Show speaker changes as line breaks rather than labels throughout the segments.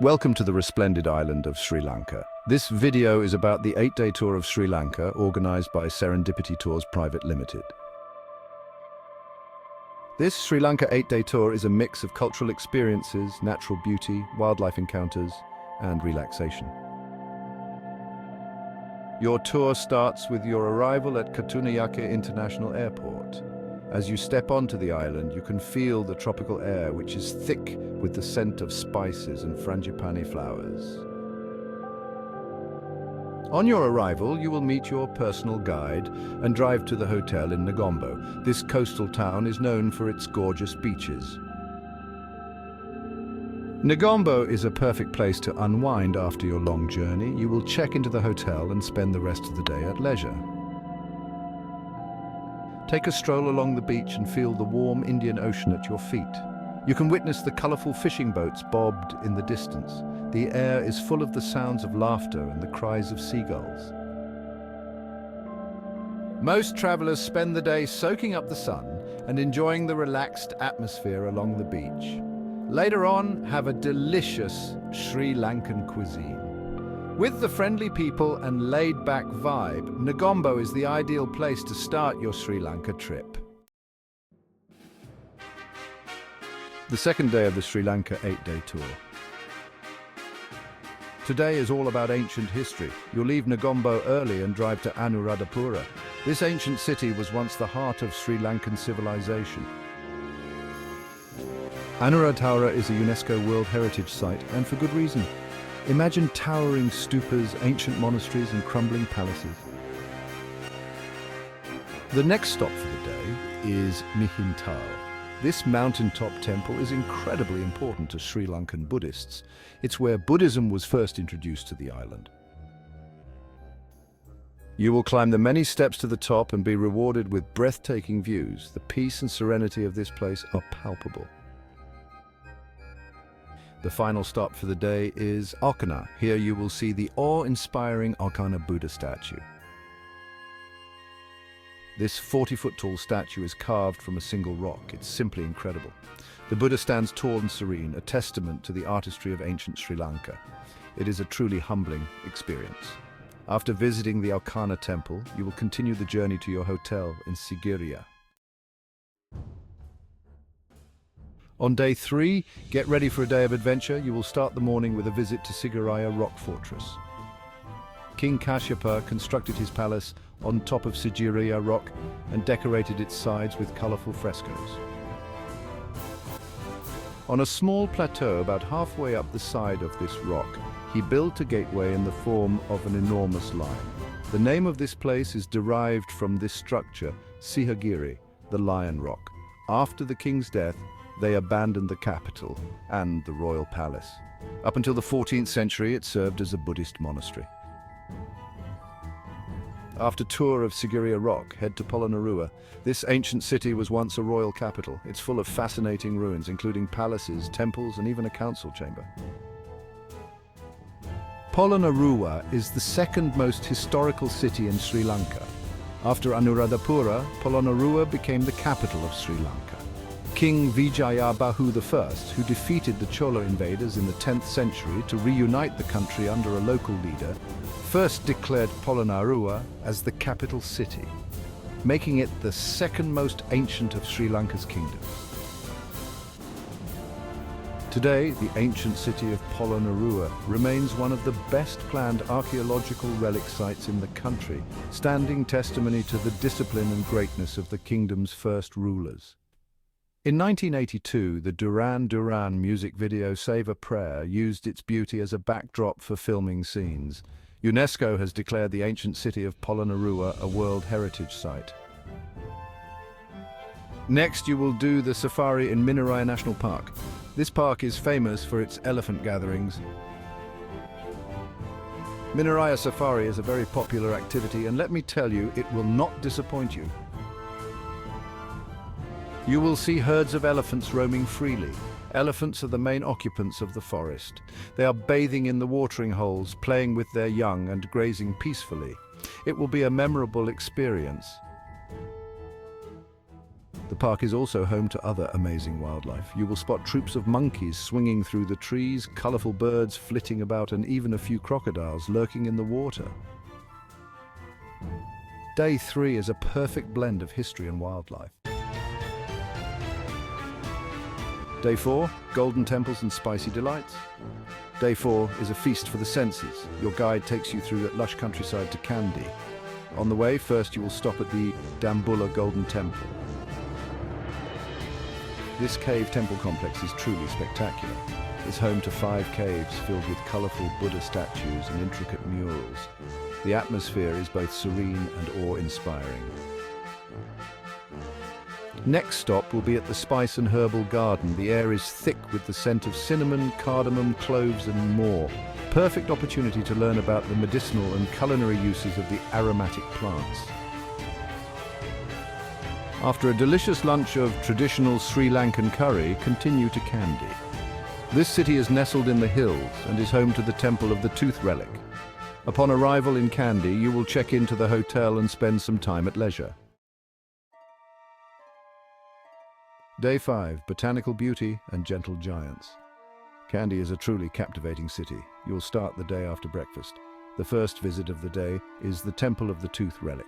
Welcome to the resplendent island of Sri Lanka. This video is about the 8-day tour of Sri Lanka organized by Serendipity Tours Private Limited. This Sri Lanka 8-day tour is a mix of cultural experiences, natural beauty, wildlife encounters, and relaxation. Your tour starts with your arrival at Bandaranaike International Airport. As you step onto the island, you can feel the tropical air, which is thick with the scent of spices and frangipani flowers. On your arrival, you will meet your personal guide and drive to the hotel in Negombo. This coastal town is known for its gorgeous beaches. Negombo is a perfect place to unwind after your long journey. You will check into the hotel and spend the rest of the day at leisure. Take a stroll along the beach and feel the warm Indian Ocean at your feet. You can witness the colorful fishing boats bobbed in the distance. The air is full of the sounds of laughter and the cries of seagulls. Most travelers spend the day soaking up the sun and enjoying the relaxed atmosphere along the beach. Later on, have a delicious Sri Lankan cuisine. With the friendly people and laid-back vibe, Negombo is the ideal place to start your Sri Lanka trip. The second day of the Sri Lanka 8-day tour. Today is all about ancient history. You'll leave Negombo early and drive to Anuradhapura. This ancient city was once the heart of Sri Lankan civilization. Anuradhapura is a UNESCO World Heritage Site, and for good reason. Imagine towering stupas, ancient monasteries, and crumbling palaces. The next stop for the day is Mihintal. This mountaintop temple is incredibly important to Sri Lankan Buddhists. It's where Buddhism was first introduced to the island. You will climb the many steps to the top and be rewarded with breathtaking views. The peace and serenity of this place are palpable. The final stop for the day is Okana. Here you will see the awe-inspiring Okana Buddha statue. This 40-foot-tall statue is carved from a single rock. It's simply incredible. The Buddha stands tall and serene, a testament to the artistry of ancient Sri Lanka. It is a truly humbling experience. After visiting the Okana temple, you will continue the journey to your hotel in Sigiriya. On day 3, get ready for a day of adventure. You will start the morning with a visit to Sigiriya Rock Fortress. King Kashyapa constructed his palace on top of Sigiriya Rock and decorated its sides with colorful frescoes. On a small plateau about halfway up the side of this rock, he built a gateway in the form of an enormous lion. The name of this place is derived from this structure, Sihagiri, the Lion Rock. After the king's death, they abandoned the capital and the royal palace. Up until the 14th century, it served as a Buddhist monastery. After tour of Sigiriya Rock, head to Polonnaruwa. This ancient city was once a royal capital. It's full of fascinating ruins, including palaces, temples, and even a council chamber. Polonnaruwa is the second most historical city in Sri Lanka. After Anuradhapura, Polonnaruwa became the capital of Sri Lanka. King Vijayabahu I, who defeated the Chola invaders in the 10th century to reunite the country under a local leader, first declared Polonnaruwa as the capital city, making it the second most ancient of Sri Lanka's kingdoms. Today, the ancient city of Polonnaruwa remains one of the best planned archaeological relic sites in the country, standing testimony to the discipline and greatness of the kingdom's first rulers. In 1982, the Duran Duran music video Save a Prayer used its beauty as a backdrop for filming scenes. UNESCO has declared the ancient city of Polonnaruwa a World Heritage Site. Next, you will do the safari in Miniraya National Park. This park is famous for its elephant gatherings. Miniraya Safari is a very popular activity, and let me tell you, it will not disappoint you. You will see herds of elephants roaming freely. Elephants are the main occupants of the forest. They are bathing in the watering holes, playing with their young and grazing peacefully. It will be a memorable experience. The park is also home to other amazing wildlife. You will spot troops of monkeys swinging through the trees, colorful birds flitting about, and even a few crocodiles lurking in the water. Day 3 is a perfect blend of history and wildlife. Day 4, golden temples and spicy delights. Day 4 is a feast for the senses. Your guide takes you through the lush countryside to Kandy. On the way, first you will stop at the Dambulla Golden Temple. This cave temple complex is truly spectacular. It's home to 5 caves filled with colorful Buddha statues and intricate murals. The atmosphere is both serene and awe-inspiring. Next stop will be at the Spice and Herbal Garden. The air is thick with the scent of cinnamon, cardamom, cloves and more. Perfect opportunity to learn about the medicinal and culinary uses of the aromatic plants. After a delicious lunch of traditional Sri Lankan curry, continue to Kandy. This city is nestled in the hills and is home to the Temple of the Tooth Relic. Upon arrival in Kandy, you will check into the hotel and spend some time at leisure. Day 5, botanical beauty and gentle giants. Kandy is a truly captivating city. You'll start the day after breakfast. The first visit of the day is the Temple of the Tooth Relic.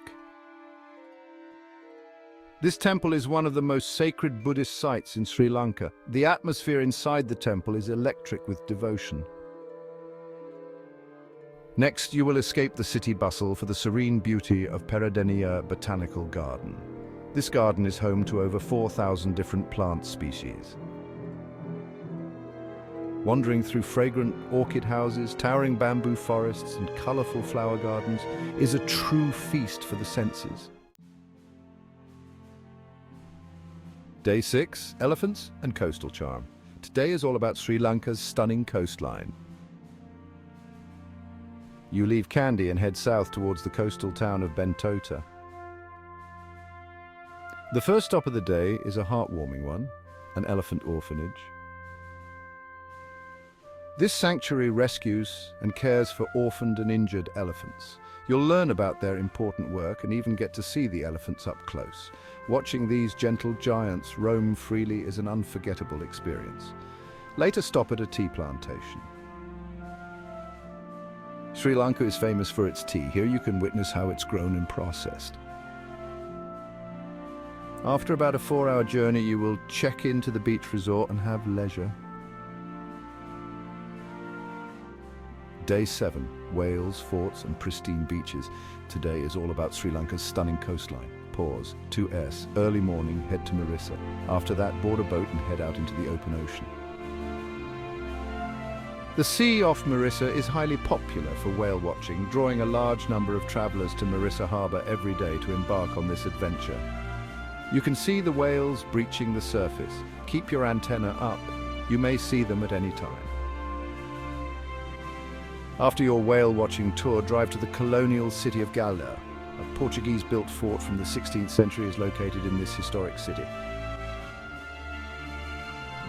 This temple is one of the most sacred Buddhist sites in Sri Lanka. The atmosphere inside the temple is electric with devotion. Next, you will escape the city bustle for the serene beauty of Peradeniya Botanical Garden. This garden is home to over 4,000 different plant species. Wandering through fragrant orchid houses, towering bamboo forests, and colorful flower gardens is a true feast for the senses. Day 6, elephants and coastal charm. Today is all about Sri Lanka's stunning coastline. You leave Kandy and head south towards the coastal town of Bentota. The first stop of the day is a heartwarming one, an elephant orphanage. This sanctuary rescues and cares for orphaned and injured elephants. You'll learn about their important work and even get to see the elephants up close. Watching these gentle giants roam freely is an unforgettable experience. Later stop at a tea plantation. Sri Lanka is famous for its tea. Here you can witness how it's grown and processed. After about a 4-hour journey, you will check into the beach resort and have leisure. Day 7, whales, forts and pristine beaches. Today is all about Sri Lanka's stunning coastline. Pause. 2S. Early morning, head to Marissa. After that, board a boat and head out into the open ocean. The sea off Marissa is highly popular for whale watching, drawing a large number of travelers to Marissa Harbour every day to embark on this adventure. You can see the whales breaching the surface. Keep your antenna up. You may see them at any time. After your whale-watching tour, drive to the colonial city of Galda. A Portuguese-built fort from the 16th century is located in this historic city.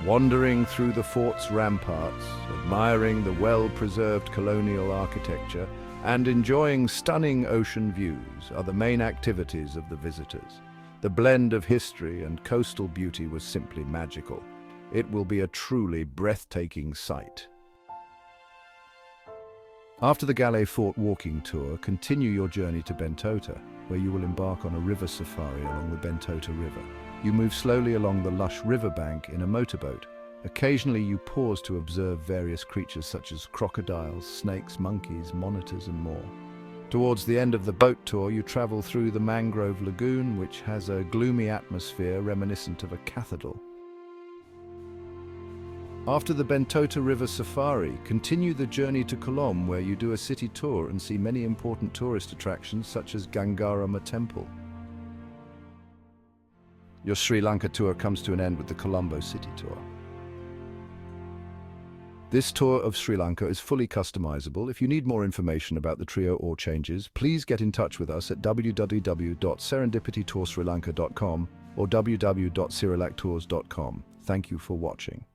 Wandering through the fort's ramparts, admiring the well-preserved colonial architecture, and enjoying stunning ocean views are the main activities of the visitors. The blend of history and coastal beauty was simply magical. It will be a truly breathtaking sight. After the Galé Fort walking tour, continue your journey to Bentota, where you will embark on a river safari along the Bentota River. You move slowly along the lush riverbank in a motorboat. Occasionally you pause to observe various creatures such as crocodiles, snakes, monkeys, monitors and more. Towards the end of the boat tour, you travel through the mangrove lagoon, which has a gloomy atmosphere reminiscent of a cathedral. After the Bentota River Safari, continue the journey to Colombo, where you do a city tour and see many important tourist attractions such as Gangarama Temple. Your Sri Lanka tour comes to an end with the Colombo city tour. This tour of Sri Lanka is fully customizable. If you need more information about the trio or changes, please get in touch with us at www.serendipitytoursrilanka.com or www.sirilaktours.com. Thank you for watching.